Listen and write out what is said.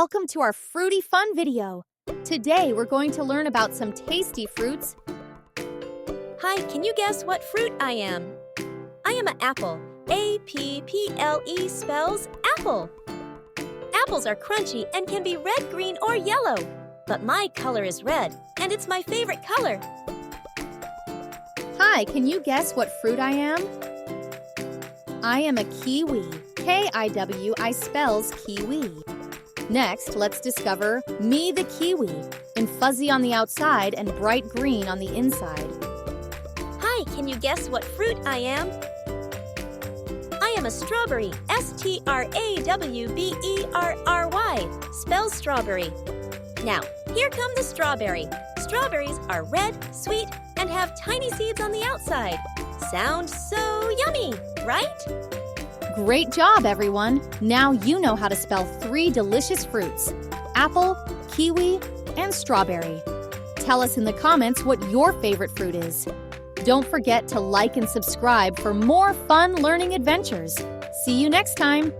Welcome to our fruity fun video. Today we're going to learn about some tasty fruits. Hi, can you guess what fruit I am? I am an apple. A-P-P-L-E spells apple. Apples are crunchy and can be red, green, or yellow. But my color is red, and it's my favorite color. Hi, can you guess what fruit I am? I am a kiwi. K-I-W-I spells kiwi. Next, let's discover me the kiwi, in fuzzy on the outside and bright green on the inside. Hi, can you guess what fruit I am? I am a strawberry. S-T-R-A-W-B-E-R-R-Y spells strawberry. Now, here come the strawberry. Strawberries are red, sweet, and have tiny seeds on the outside. Sounds so yummy, right? Great job, everyone! Now you know how to spell 3 delicious fruits: apple, kiwi, and strawberry. Tell us in the comments what your favorite fruit is. Don't forget to like and subscribe for more fun learning adventures. See you next time!